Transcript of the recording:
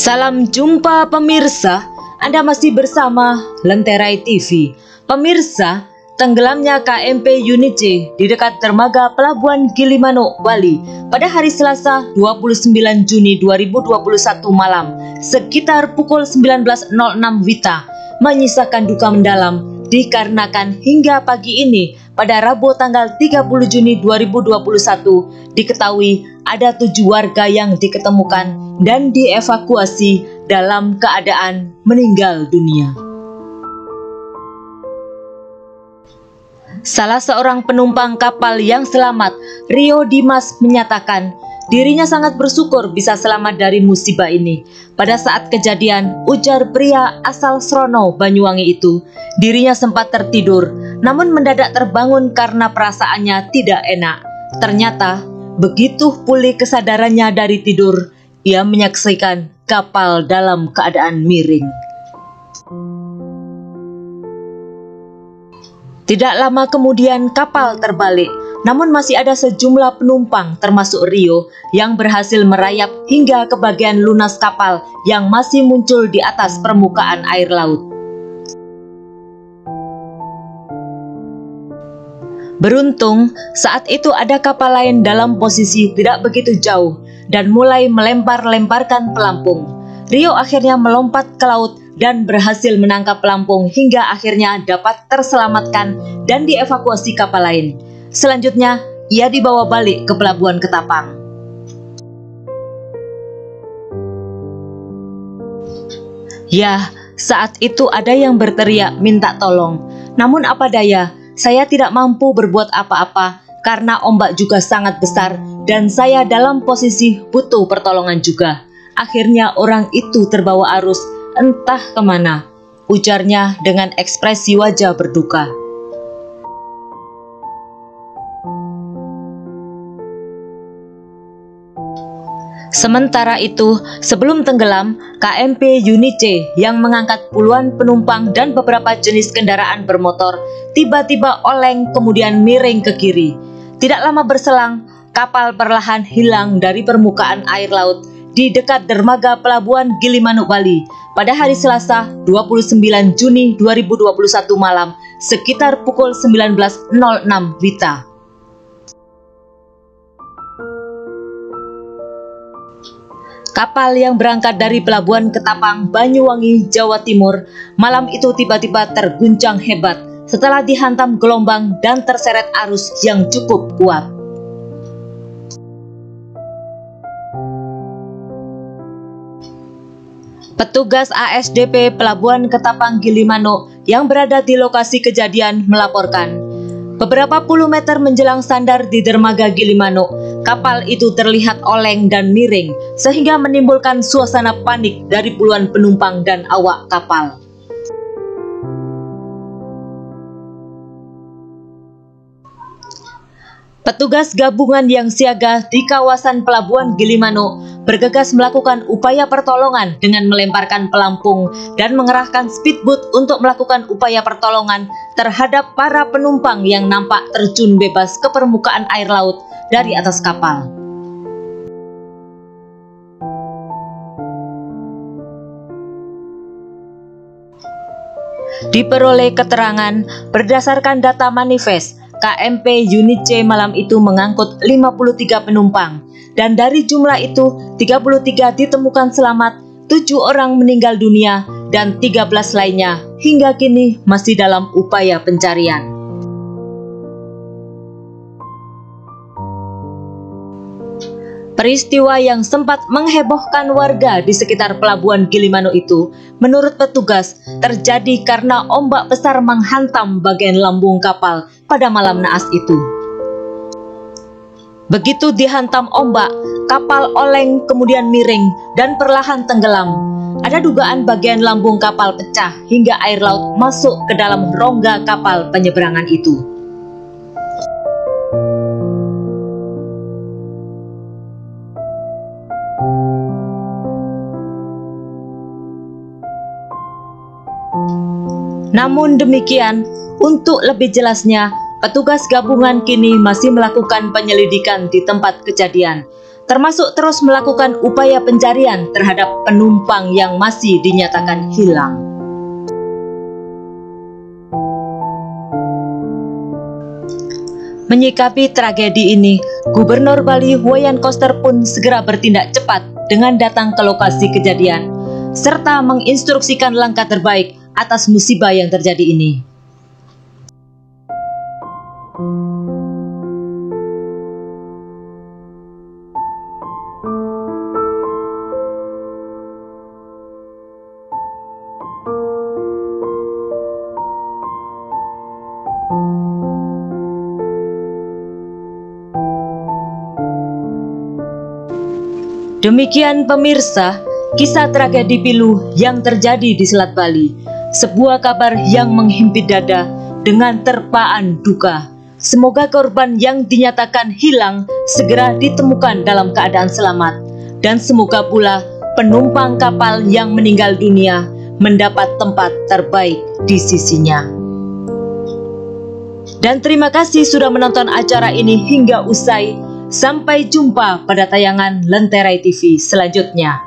Salam jumpa pemirsa, Anda masih bersama Lenterai TV. Pemirsa, tenggelamnya KMP Unit C di dekat dermaga Pelabuhan Gilimanuk, Bali pada hari Selasa 29 Juni 2021 malam sekitar pukul 19.06 WITA menyisakan duka mendalam dikarenakan hingga pagi ini pada Rabu tanggal 30 Juni 2021 diketahui ada 7 warga yang diketemukan dan dievakuasi dalam keadaan meninggal dunia. Salah seorang penumpang kapal yang selamat, Rio Dimas, menyatakan dirinya sangat bersyukur bisa selamat dari musibah ini. Pada saat kejadian, ujar pria asal Srono, Banyuwangi itu, dirinya sempat tertidur, namun mendadak terbangun karena perasaannya tidak enak. Ternyata, begitu pulih kesadarannya dari tidur, ia menyaksikan kapal dalam keadaan miring. Tidak lama kemudian kapal terbalik, namun masih ada sejumlah penumpang termasuk Rio yang berhasil merayap hingga ke bagian lunas kapal yang masih muncul di atas permukaan air laut. Beruntung, saat itu ada kapal lain dalam posisi tidak begitu jauh dan mulai melempar-lemparkan pelampung. Rio akhirnya melompat ke laut dan berhasil menangkap pelampung hingga akhirnya dapat terselamatkan dan dievakuasi kapal lain. Selanjutnya, ia dibawa balik ke Pelabuhan Ketapang. Ya, saat itu ada yang berteriak minta tolong. Namun apa daya, saya tidak mampu berbuat apa-apa karena ombak juga sangat besar dan saya dalam posisi butuh pertolongan juga. Akhirnya orang itu terbawa arus entah kemana, ujarnya dengan ekspresi wajah berduka. Sementara itu, sebelum tenggelam, KMP Unit C yang mengangkat puluhan penumpang dan beberapa jenis kendaraan bermotor tiba-tiba oleng kemudian miring ke kiri. Tidak lama berselang, kapal perlahan hilang dari permukaan air laut di dekat dermaga Pelabuhan Gilimanuk, Bali pada hari Selasa 29 Juni 2021 malam sekitar pukul 19.06 WITA. Kapal yang berangkat dari Pelabuhan Ketapang, Banyuwangi, Jawa Timur malam itu tiba-tiba terguncang hebat setelah dihantam gelombang dan terseret arus yang cukup kuat. Petugas ASDP Pelabuhan Ketapang Gilimanuk yang berada di lokasi kejadian melaporkan, beberapa puluh meter menjelang sandar di dermaga Gilimanuk, kapal itu terlihat oleng dan miring sehingga menimbulkan suasana panik dari puluhan penumpang dan awak kapal. Petugas gabungan yang siaga di kawasan Pelabuhan Gilimanuk bergegas melakukan upaya pertolongan dengan melemparkan pelampung dan mengerahkan speedboat untuk melakukan upaya pertolongan terhadap para penumpang yang nampak terjun bebas ke permukaan air laut dari atas kapal. Diperoleh keterangan berdasarkan data manifest, KMP Unit C malam itu mengangkut 53 penumpang, dan dari jumlah itu 33 ditemukan selamat, 7 orang meninggal dunia, dan 13 lainnya hingga kini masih dalam upaya pencarian. Peristiwa yang sempat menghebohkan warga di sekitar pelabuhan Gilimanuk itu, menurut petugas, terjadi karena ombak besar menghantam bagian lambung kapal pada malam naas itu. Begitu dihantam ombak, kapal oleng kemudian miring dan perlahan tenggelam. Ada dugaan bagian lambung kapal pecah hingga air laut masuk ke dalam rongga kapal penyeberangan itu. Namun demikian, untuk lebih jelasnya, petugas gabungan kini masih melakukan penyelidikan di tempat kejadian, termasuk terus melakukan upaya pencarian terhadap penumpang yang masih dinyatakan hilang. Menyikapi tragedi ini, Gubernur Bali Wayan Koster pun segera bertindak cepat dengan datang ke lokasi kejadian, serta menginstruksikan langkah terbaik atas musibah yang terjadi ini. Demikian pemirsa, kisah tragedi pilu yang terjadi di Selat Bali. Sebuah kabar yang menghimpit dada dengan terpaan duka. Semoga korban yang dinyatakan hilang segera ditemukan dalam keadaan selamat. Dan semoga pula penumpang kapal yang meninggal dunia mendapat tempat terbaik di sisinya. Dan terima kasih sudah menonton acara ini hingga usai. Sampai jumpa pada tayangan Lenterai TV selanjutnya.